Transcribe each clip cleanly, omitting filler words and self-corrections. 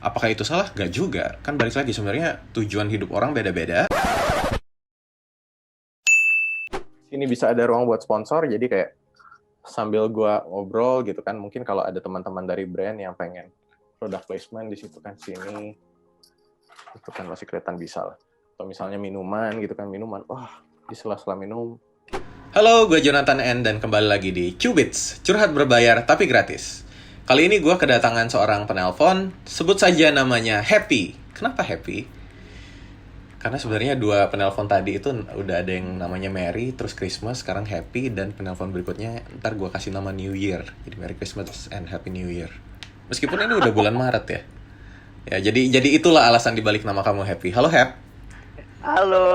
Apakah itu salah? Gak juga. Kan balik lagi sebenarnya tujuan hidup orang beda-beda. Ini bisa ada ruang buat sponsor, jadi kayak sambil gua ngobrol gitu kan, mungkin kalau ada teman-teman dari brand yang pengen product placement di situ kan sini, itu kan masih kelihatan bisa lah. Atau misalnya minuman gitu kan, wah di sela-sela minum. Halo, gue Jonathan N. dan kembali lagi di Cubits, curhat berbayar tapi gratis. Kali ini gue kedatangan seorang penelpon, sebut saja namanya Happy. Kenapa Happy? Karena sebenarnya dua penelpon tadi itu udah ada yang namanya Merry, terus Christmas, sekarang Happy, dan penelpon berikutnya ntar gue kasih nama New Year. Jadi Merry Christmas and Happy New Year. Meskipun ini udah bulan Maret ya. Ya, jadi itulah alasan dibalik nama kamu Happy. Halo Hap. Halo,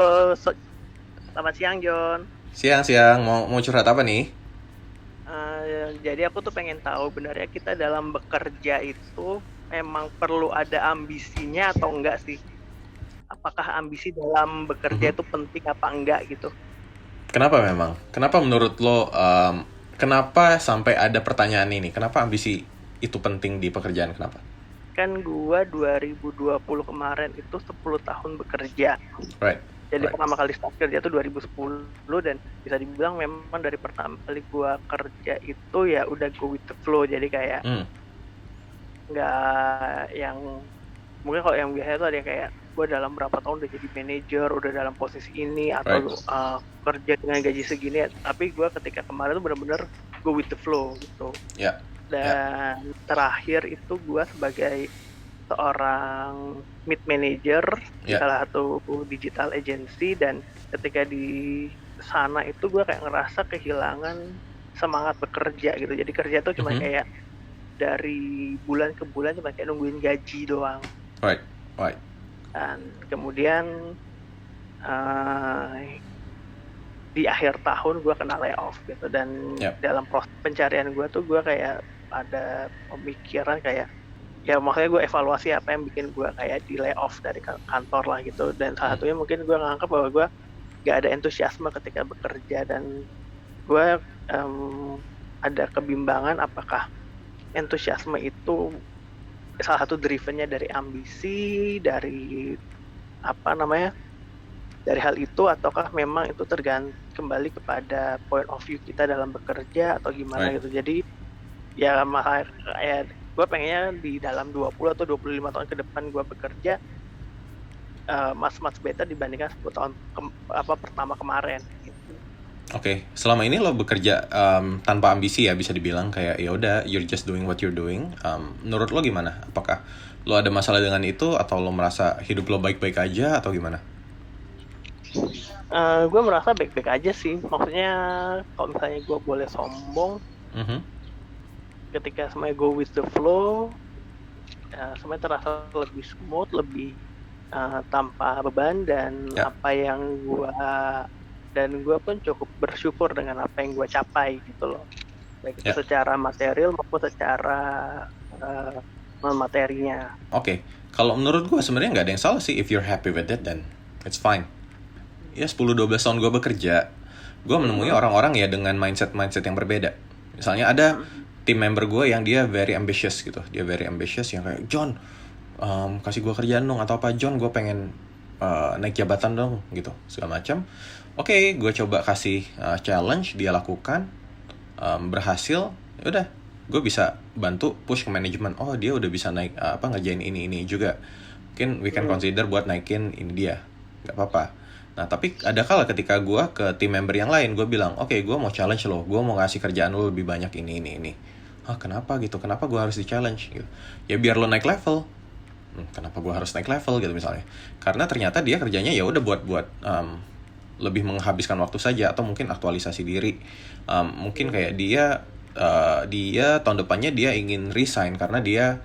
selamat siang John. Siang, mau curhat apa nih? Jadi aku tuh pengen tahu benarnya kita dalam bekerja itu memang perlu ada ambisinya atau enggak sih? Apakah ambisi dalam bekerja itu penting apa enggak gitu? Kenapa memang? Kenapa menurut lo, kenapa sampai ada pertanyaan ini? Kenapa ambisi itu penting di pekerjaan? Kenapa? Kan gua 2020 kemarin itu 10 tahun bekerja. Right. Jadi pertama kali start kerja tuh 2010, dan bisa dibilang memang dari pertama kali gua kerja itu ya udah go with the flow. Jadi kayak nggak yang mungkin kalau yang biasa tuh ada kayak gue dalam berapa tahun udah jadi manajer, udah dalam posisi ini atau kerja dengan gaji segini. Tapi gue ketika kemarin tuh benar-benar go with the flow gitu. Dan terakhir itu gue sebagai seorang mid manager di salah satu digital agency, dan ketika di sana itu gue kayak ngerasa kehilangan semangat bekerja gitu. Jadi kerja tuh cuma kayak dari bulan ke bulan cuma kayak nungguin gaji doang. Right. Dan kemudian di akhir tahun gue kena layoff gitu, dan dalam proses pencarian gue tuh gue kayak ada pemikiran kayak ya makanya gue evaluasi apa yang bikin gue kayak di layoff dari kantor lah gitu. Dan salah satunya mungkin gue nganggap bahwa gue gak ada entusiasme ketika bekerja, dan gue ada kebimbangan apakah entusiasme itu salah satu drivennya dari ambisi, dari dari hal itu, ataukah memang itu tergantung kembali kepada point of view kita dalam bekerja atau gimana gitu. Jadi ya gue pengennya di dalam 20 atau 25 tahun ke depan gue bekerja much better dibandingkan 10 tahun pertama kemarin gitu. Oke, selama ini lo bekerja tanpa ambisi ya, bisa dibilang kayak ya udah you're just doing what you're doing. Menurut lo gimana? Apakah lo ada masalah dengan itu atau lo merasa hidup lo baik-baik aja atau gimana? Gue merasa baik-baik aja sih. Maksudnya kalau misalnya gue boleh sombong, ketika semuanya go with the flow, semuanya terasa lebih smooth, lebih tanpa beban, dan gue pun cukup bersyukur dengan apa yang gue capai gitu loh, baik itu secara material maupun secara non materinya. Oke. Kalau menurut gue sebenarnya nggak ada yang salah sih. If you're happy with it, then it's fine. Ya 10-12 tahun gue bekerja, gue menemui orang-orang ya dengan mindset yang berbeda. Misalnya ada team member gue yang dia very ambitious gitu. Dia very ambitious yang kayak, John, kasih gue kerjaan dong, atau apa, John, gue pengen naik jabatan dong gitu, segala macam. Oke, gue coba kasih challenge, dia lakukan, berhasil, yaudah, gue bisa bantu push ke manajemen. Oh, dia udah bisa naik ngerjain ini juga. Mungkin we can consider buat naikin ini dia, nggak apa-apa. Nah, tapi ada kala ketika gue ke tim member yang lain, gue bilang, oke, gue mau challenge lo, gue mau ngasih kerjaan lo lebih banyak ini. Kenapa gitu? Kenapa gue harus di-challenge gitu? Ya biar lo naik level. Kenapa gue harus naik level gitu misalnya? Karena ternyata dia kerjanya ya udah buat lebih menghabiskan waktu saja, atau mungkin aktualisasi diri. Mungkin kayak dia tahun depannya dia ingin resign karena dia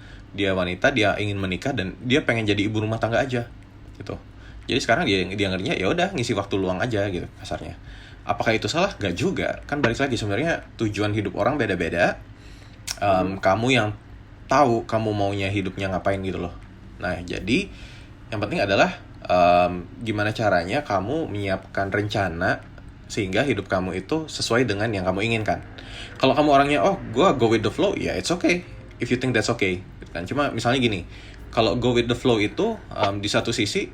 wanita, dia ingin menikah, dan dia pengen jadi ibu rumah tangga aja gitu. Jadi sekarang dia ngerinya ya udah ngisi waktu luang aja gitu kasarnya. Apakah itu salah? Gak juga. Kan balik lagi sebenarnya tujuan hidup orang beda-beda. Kamu yang tahu kamu maunya hidupnya ngapain gitu loh. Nah, jadi yang penting adalah gimana caranya kamu menyiapkan rencana sehingga hidup kamu itu sesuai dengan yang kamu inginkan. Kalau kamu orangnya gue go with the flow, ya it's okay if you think that's okay. Kan cuma misalnya gini, Kalau go with the flow itu di satu sisi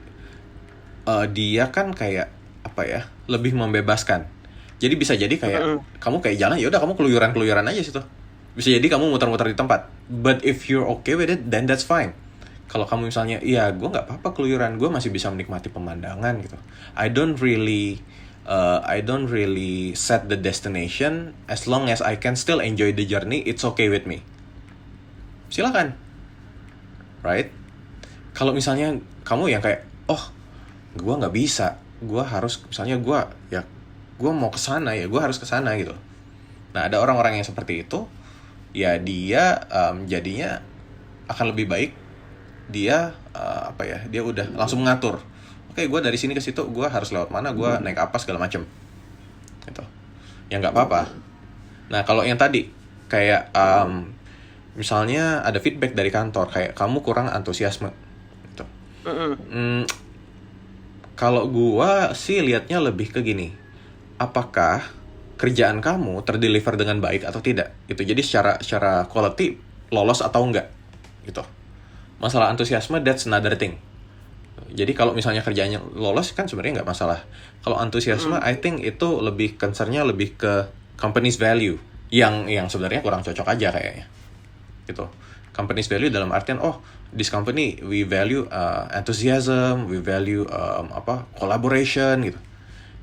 dia kan kayak apa ya, lebih membebaskan. Jadi bisa jadi kayak kamu kayak jalan, ya udah kamu keluyuran aja situ. Bisa jadi kamu muter-muter di tempat. But if you're okay with it, then that's fine. Kalau kamu misalnya, iya gue nggak apa-apa keluyuran, gue masih bisa menikmati pemandangan gitu. I don't really set the destination, as long as I can still enjoy the journey, it's okay with me. Silakan, right? Kalau misalnya kamu yang kayak, gue nggak bisa, gue harus misalnya gue mau kesana ya, gue harus kesana gitu. Nah ada orang-orang yang seperti itu, ya dia jadinya akan lebih baik dia dia udah langsung mengatur. Oke, gue dari sini ke situ, gue harus lewat mana, gue naik apa segala macem gitu. Ya nggak apa-apa. Nah kalau yang tadi kayak misalnya ada feedback dari kantor kayak kamu kurang antusiasme gitu. Kalau gue sih liatnya lebih ke gini, apakah kerjaan kamu terdeliver dengan baik atau tidak gitu. Jadi secara quality lolos atau enggak gitu. Masalah antusiasme, that's another thing. Jadi kalau misalnya kerjanya lolos kan sebenarnya nggak masalah. Kalau antusiasme, I think itu lebih concernnya lebih ke company's value yang sebenarnya kurang cocok aja kayaknya. Gitu. Company's value dalam artian this company we value enthusiasm, we value collaboration gitu.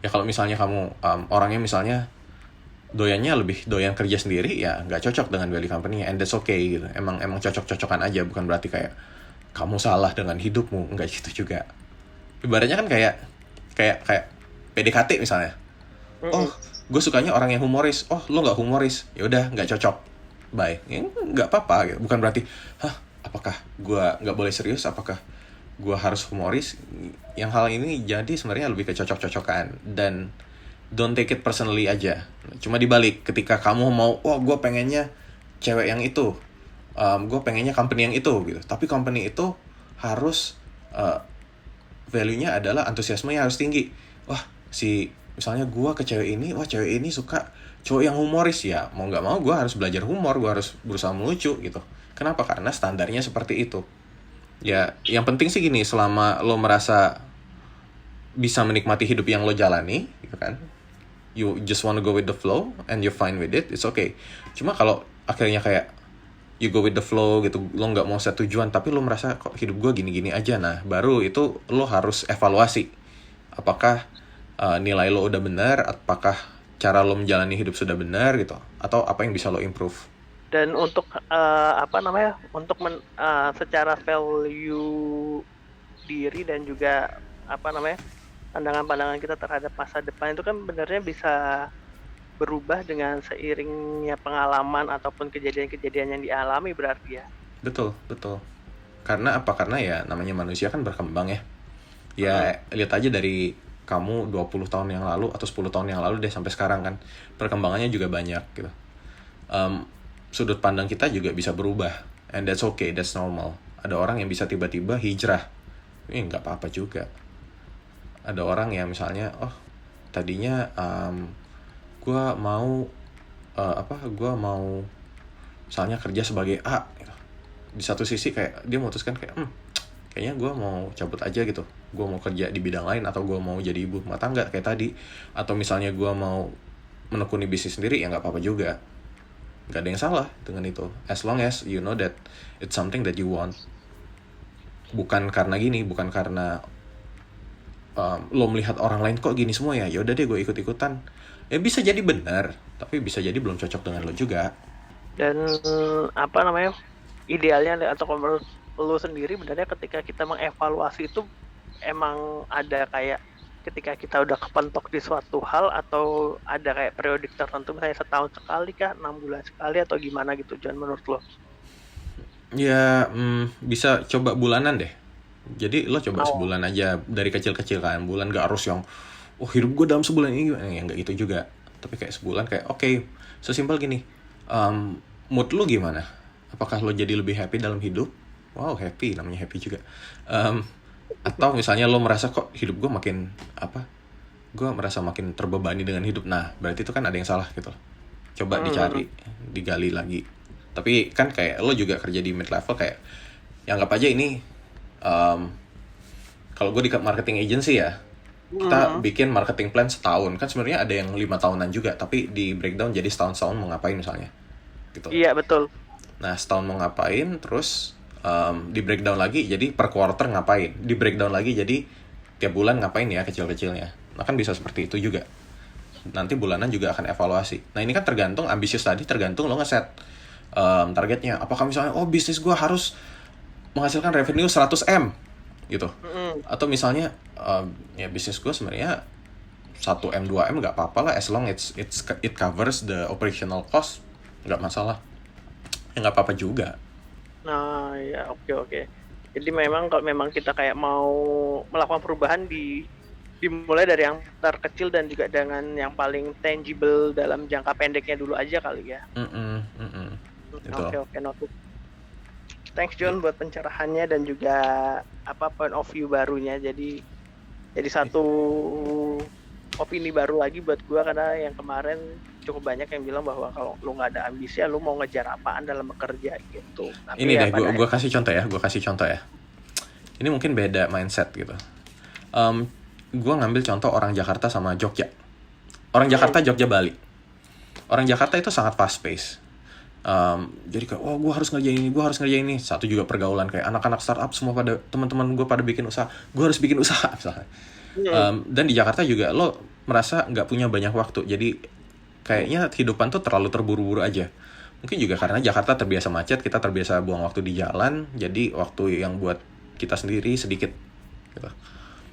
Ya kalau misalnya kamu orangnya misalnya doyannya lebih doyan kerja sendiri, ya nggak cocok dengan value company, and that's okay gitu. Emang cocok-cocokan aja, bukan berarti kayak kamu salah dengan hidupmu, nggak gitu juga. Ibaratnya kan kayak PDKT misalnya. Gue sukanya orang yang humoris, lo nggak humoris, ya udah nggak cocok, bye. Ya, nggak apa-apa gitu. Bukan berarti apakah gue nggak boleh serius, apakah gue harus humoris. Yang hal ini jadi sebenarnya lebih ke cocok-cocokan, dan don't take it personally aja. Cuma dibalik, ketika kamu mau, gue pengennya cewek yang itu, gue pengennya company yang itu gitu. Tapi company itu harus value-nya adalah antusiasmenya harus tinggi. Misalnya gue ke cewek ini suka cowok yang humoris, ya mau nggak mau gue harus belajar humor, gue harus berusaha melucu gitu. Kenapa? Karena standarnya seperti itu. Ya, yang penting sih gini, selama lo merasa bisa menikmati hidup yang lo jalani, gitu kan, you just wanna go with the flow and you're fine with it, it's okay. Cuma kalau akhirnya kayak you go with the flow gitu, lo nggak mau set tujuan, tapi lo merasa kok hidup gue gini-gini aja, nah baru itu lo harus evaluasi. Apakah nilai lo udah benar, apakah cara lo menjalani hidup sudah benar gitu, atau apa yang bisa lo improve. Dan untuk secara value diri dan juga pandangan-pandangan kita terhadap masa depan itu kan benernya bisa berubah dengan seiringnya pengalaman ataupun kejadian-kejadian yang dialami berarti ya. Betul. Karena apa? Karena ya namanya manusia kan berkembang ya. Ya lihat aja dari kamu 20 tahun yang lalu atau 10 tahun yang lalu deh sampai sekarang kan. Perkembangannya juga banyak gitu. Sudut pandang kita juga bisa berubah, and that's okay, that's normal. Ada orang yang bisa tiba-tiba hijrah, ini nggak apa-apa juga. Ada orang yang misalnya tadinya gue mau misalnya kerja sebagai A gitu. Di satu sisi kayak dia memutuskan kayak kayaknya gue mau cabut aja gitu, gue mau kerja di bidang lain, atau gue mau jadi ibu rumah tangga kayak tadi, atau misalnya gue mau menekuni bisnis sendiri, ya nggak apa-apa juga. Gak ada yang salah dengan itu, as long as you know that it's something that you want. Bukan karena lo melihat orang lain kok gini semua, ya yaudah deh gue ikut-ikutan. Ya bisa jadi benar, tapi bisa jadi belum cocok dengan lo juga. Dan idealnya atau menurut lo sendiri benernya ketika kita mengevaluasi itu emang ada kayak ketika kita udah kepentok di suatu hal, atau ada kayak periodik tertentu, misalnya setahun sekali kah, 6 bulan sekali, atau gimana gitu, John, menurut lo? Ya bisa coba bulanan deh. Jadi lo coba sebulan aja, dari kecil-kecil kan. Bulan gak harus yang hidup gue dalam sebulan ini, ya gak gitu juga. Tapi kayak sebulan kayak sesimpel gini, mood lo gimana? Apakah lo jadi lebih happy dalam hidup? Wow, happy, namanya happy juga. Atau misalnya lo merasa kok hidup gue gue merasa makin terbebani dengan hidup, nah berarti itu kan ada yang salah gitu. Coba dicari, digali lagi. Tapi kan kayak lo juga kerja di mid level, kayak Ya anggap aja ini kalau gue di marketing agency ya, kita bikin marketing plan setahun. Kan sebenarnya ada yang 5 tahunan juga, tapi di breakdown jadi setahun mau ngapain misalnya. Gitu. Iya, betul. Nah, setahun mau ngapain, terus di breakdown lagi jadi per quarter ngapain. Di breakdown lagi jadi tiap bulan ngapain ya kecil-kecilnya. Nah, kan bisa seperti itu juga. Nanti bulanan juga akan evaluasi. Nah, ini kan tergantung ambisius tadi, tergantung lo ngeset targetnya. Apakah misalnya, oh bisnis gue harus menghasilkan revenue 100M gitu. Atau misalnya ya bisnis gue sebenarnya 1M 2M nggak apa-apa lah, as long it covers the operational cost, nggak masalah. Ya nggak apa-apa juga. Nah, ya oke. Jadi memang kalau memang kita kayak mau melakukan perubahan dimulai dari yang terkecil dan juga dengan yang paling tangible dalam jangka pendeknya dulu aja kali ya. Gitu. Oke, noted. Thanks John buat pencerahannya dan juga point of view barunya. Jadi satu opini baru lagi buat gua, karena yang kemarin cukup banyak yang bilang bahwa kalau lu nggak ada ambisi, lu mau ngejar apaan dalam bekerja gitu. Tapi ini ya deh, gue kasih contoh ya. Ini mungkin beda mindset gitu. Gue ngambil contoh orang Jakarta sama Jogja. Orang Jakarta, Jogja, Bali. Orang Jakarta itu sangat fast pace. Jadi kayak, gue harus ngerjain ini. Satu juga pergaulan kayak anak-anak startup semua pada teman-teman gue pada bikin usaha. Gue harus bikin usaha misalnya. Dan di Jakarta juga lo merasa nggak punya banyak waktu. Jadi kayaknya kehidupan tuh terlalu terburu-buru aja. Mungkin juga karena Jakarta terbiasa macet, kita terbiasa buang waktu di jalan, jadi waktu yang buat kita sendiri sedikit. Gitu.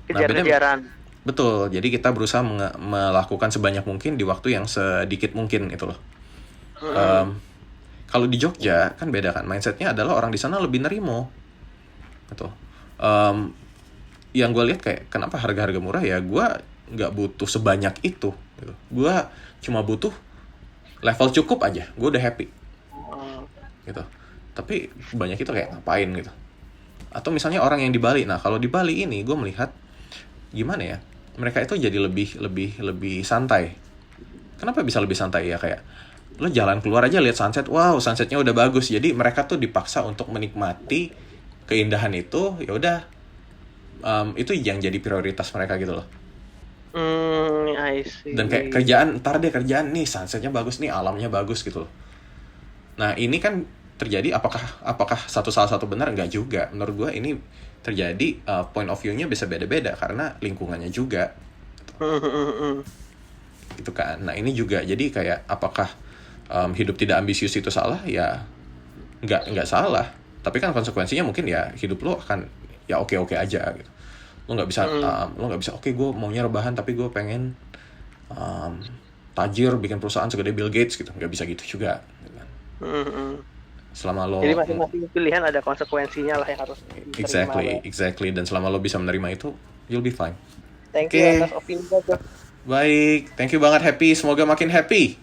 Kejar-kejaran. Betul, jadi kita berusaha melakukan sebanyak mungkin di waktu yang sedikit mungkin itu loh. Kalau di Jogja kan beda kan, mindsetnya adalah orang di sana lebih nerimo. Gitu. Yang gue lihat kayak kenapa harga-harga murah ya, gue nggak butuh sebanyak itu. Gitu. Gue cuma butuh level cukup aja, gue udah happy. Gitu. Tapi banyak itu kayak ngapain gitu. Atau misalnya orang yang di Bali. Nah, kalau di Bali ini gue melihat gimana ya? Mereka itu jadi lebih santai. Kenapa bisa lebih santai ya, kayak lo jalan keluar aja lihat sunset, wow, sunsetnya udah bagus. Jadi mereka tuh dipaksa untuk menikmati keindahan itu, ya udah. Itu yang jadi prioritas mereka gitu loh. I see. Dan kayak kerjaan nih sunsetnya bagus nih, alamnya bagus gitu loh. Nah, ini kan terjadi apakah salah satu benar? Enggak juga. Menurut gue ini terjadi point of view-nya bisa beda-beda karena lingkungannya juga. Gitu kan. Nah, ini juga jadi kayak apakah hidup tidak ambisius itu salah? Ya enggak salah. Tapi kan konsekuensinya mungkin ya hidup lo akan ya oke-oke aja gitu. Lo nggak bisa oke, gue maunya rebahan tapi gue pengen tajir bikin perusahaan segede Bill Gates gitu, nggak bisa gitu juga gitu kan. Selama lo, jadi masing-masing pilihan ada konsekuensinya lah yang harus diterima. Exactly, dan selama lo bisa menerima itu, you'll be fine. Thank you atas opini gue. Baik, thank you banget, Happy, semoga makin happy.